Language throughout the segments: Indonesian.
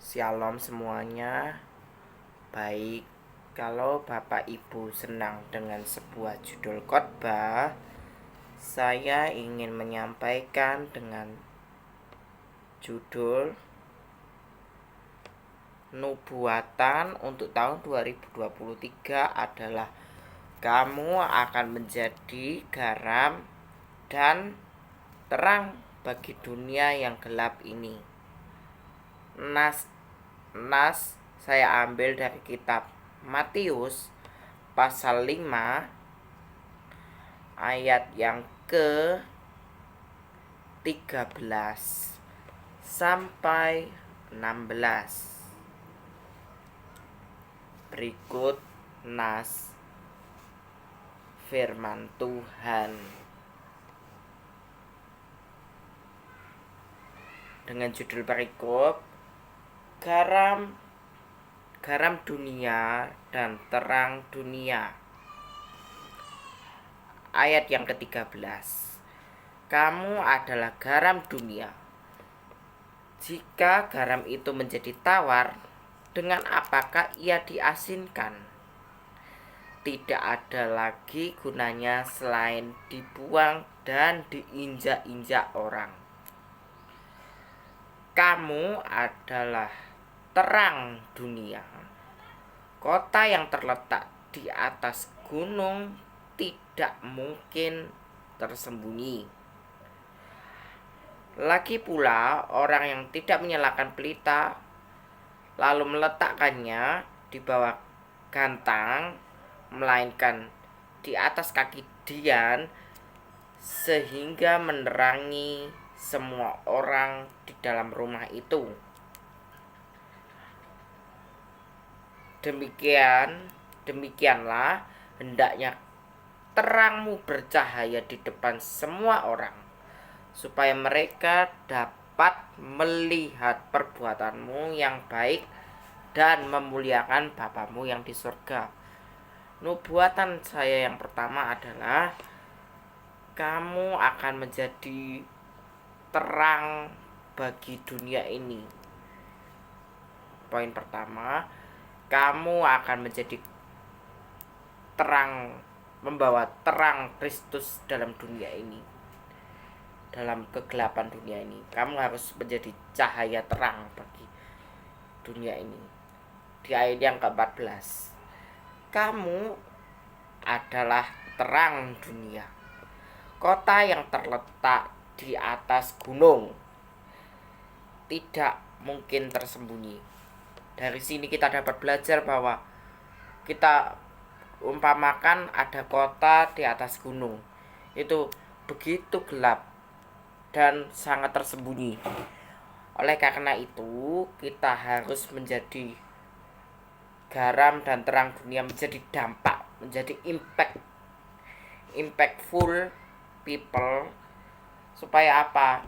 Shalom semuanya. Baik, kalau Bapak Ibu senang dengan sebuah judul khotbah, saya ingin menyampaikan dengan judul Nubuatan untuk tahun 2023 adalah kamu akan menjadi garam dan terang bagi dunia yang gelap ini. Nas saya ambil dari kitab Matius pasal 5 ayat yang ke 13 sampai 16. Berikut nas firman Tuhan dengan judul perikop garam dunia dan terang dunia. Ayat yang ke-13. Kamu adalah garam dunia. Jika garam itu menjadi tawar, dengan apakah ia diasinkan? Tidak ada lagi gunanya selain dibuang dan diinjak-injak orang. Kamu adalah terang dunia. Kota yang terletak di atas gunung tidak mungkin tersembunyi. Lagi pula, orang yang tidak menyalakan pelita lalu meletakkannya di bawah gantang, melainkan di atas kaki dian, sehingga menerangi semua orang di dalam rumah itu. Demikianlah hendaknya terangmu bercahaya di depan semua orang, supaya mereka dapat melihat perbuatanmu yang baik dan memuliakan Bapamu yang di surga. Nubuatan saya yang pertama adalah kamu akan menjadi terang bagi dunia ini. Poin pertama, kamu akan menjadi terang, membawa terang Kristus dalam dunia ini. Dalam kegelapan dunia ini, kamu harus menjadi cahaya terang bagi dunia ini. Di ayat yang ke-14, kamu adalah terang dunia. Kota yang terletak di atas gunung tidak mungkin tersembunyi. Dari sini kita dapat belajar bahwa kita umpamakan ada kota di atas gunung. Itu begitu gelap dan sangat tersembunyi. Oleh karena itu, kita harus menjadi garam dan terang dunia, menjadi dampak, menjadi impactful people. Supaya apa?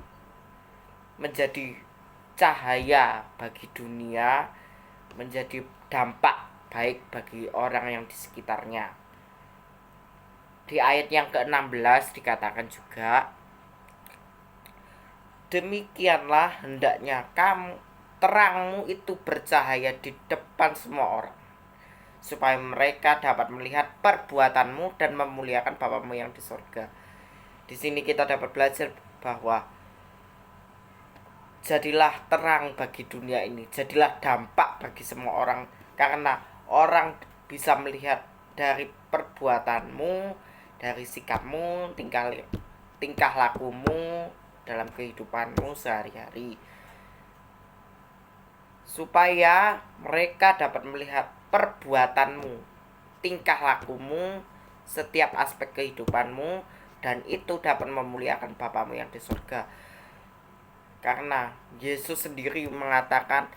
Menjadi cahaya bagi dunia, menjadi dampak baik bagi orang yang di sekitarnya. Di ayat yang ke-16 dikatakan juga, demikianlah hendaknya terangmu itu bercahaya di depan semua orang, supaya mereka dapat melihat perbuatanmu dan memuliakan Bapamu yang di surga. Di sini kita dapat belajar bahwa jadilah terang bagi dunia ini, jadilah dampak bagi semua orang, karena orang bisa melihat dari perbuatanmu, dari sikapmu, tingkah lakumu dalam kehidupanmu sehari-hari, supaya mereka dapat melihat perbuatanmu, tingkah lakumu, setiap aspek kehidupanmu, dan itu dapat memuliakan Bapamu yang di surga. Karena Yesus sendiri mengatakan,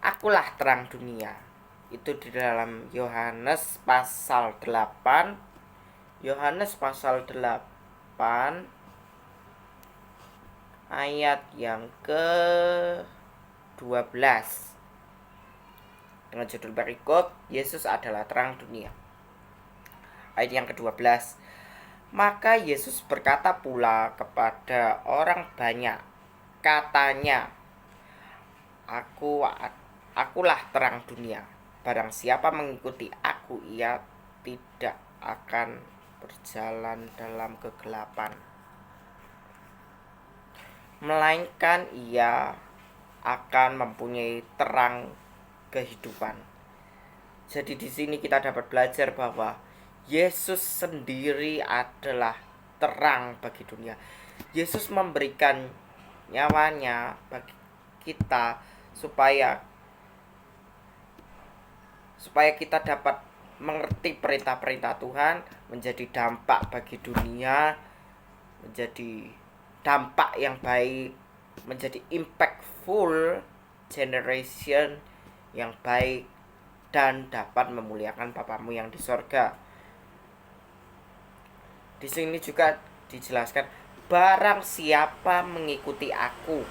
akulah terang dunia. Itu di dalam Yohanes pasal 8. Yohanes pasal 8 ayat yang ke-12 dengan judul perikop, Yesus adalah terang dunia. Ayat yang ke-12, maka Yesus berkata pula kepada orang banyak, katanya, Akulah terang dunia. Barang siapa mengikuti aku, ia tidak akan berjalan dalam kegelapan, melainkan ia akan mempunyai terang kehidupan. Jadi di sini kita dapat belajar bahwa Yesus sendiri adalah terang bagi dunia. Yesus memberikan nyawanya bagi kita supaya kita dapat mengerti perintah-perintah Tuhan, menjadi dampak bagi dunia, menjadi dampak yang baik, menjadi impactful generation yang baik, dan dapat memuliakan Bapamu yang di sorga. Di sini juga dijelaskan, barang siapa mengikuti aku,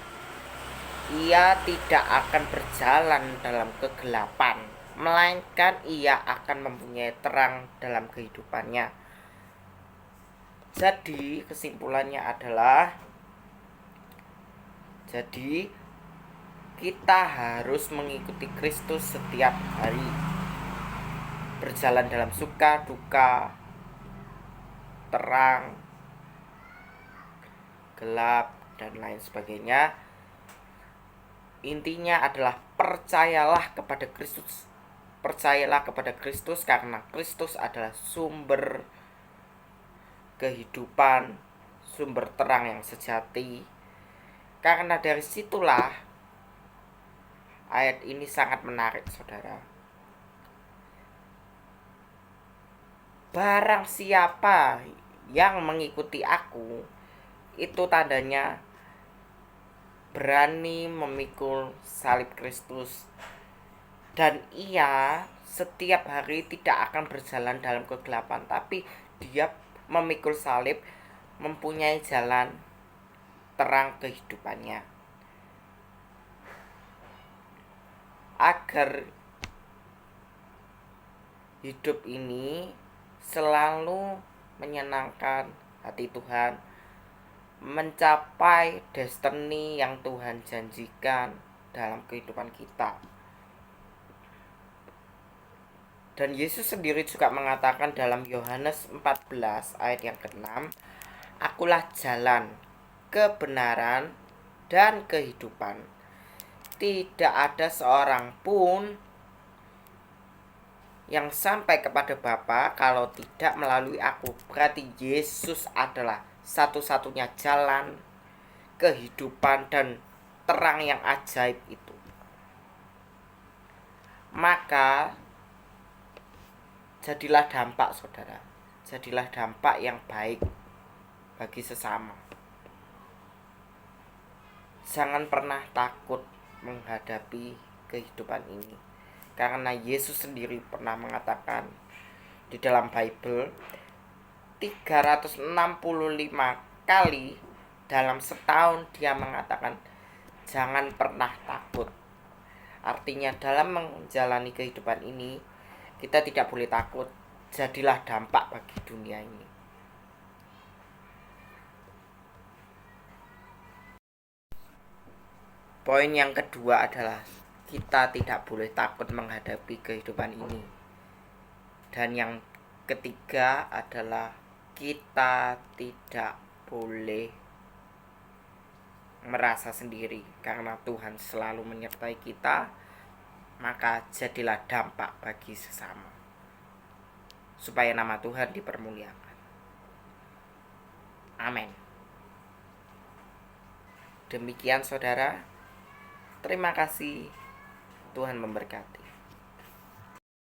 ia tidak akan berjalan dalam kegelapan, melainkan ia akan mempunyai terang dalam kehidupannya. Jadi kesimpulannya adalah, jadi kita harus mengikuti Kristus setiap hari, berjalan dalam suka, duka, terang, gelap, dan lain sebagainya. Intinya adalah percayalah kepada Kristus. Percayalah kepada Kristus karena Kristus adalah sumber kehidupan, sumber terang yang sejati. Karena dari situlah ayat ini sangat menarik, saudara. Barang siapa yang mengikuti aku, itu tandanya berani memikul salib Kristus, dan ia setiap hari tidak akan berjalan dalam kegelapan, tapi dia memikul salib, mempunyai jalan terang kehidupannya. Agar hidup ini selalu menyenangkan hati Tuhan, mencapai destiny yang Tuhan janjikan dalam kehidupan kita. Dan Yesus sendiri juga mengatakan dalam Yohanes 14 ayat yang ke-6, akulah jalan, kebenaran, dan kehidupan. Tidak ada seorang pun yang sampai kepada Bapa kalau tidak melalui aku. Berarti Yesus adalah satu-satunya jalan, kehidupan, dan terang yang ajaib itu. Maka jadilah dampak, saudara. Jadilah dampak yang baik bagi sesama. Jangan pernah takut menghadapi kehidupan ini, karena Yesus sendiri pernah mengatakan di dalam Bible 365 kali dalam setahun dia mengatakan jangan pernah takut. Artinya dalam menjalani kehidupan ini kita tidak boleh takut. Jadilah dampak bagi dunia ini. Poin yang kedua adalah kita tidak boleh takut menghadapi kehidupan ini. Dan yang ketiga adalah kita tidak boleh merasa sendiri, karena Tuhan selalu menyertai kita. Maka jadilah dampak bagi sesama, supaya nama Tuhan dipermuliakan. Amin. Demikian saudara. Terima kasih. Tuhan memberkati.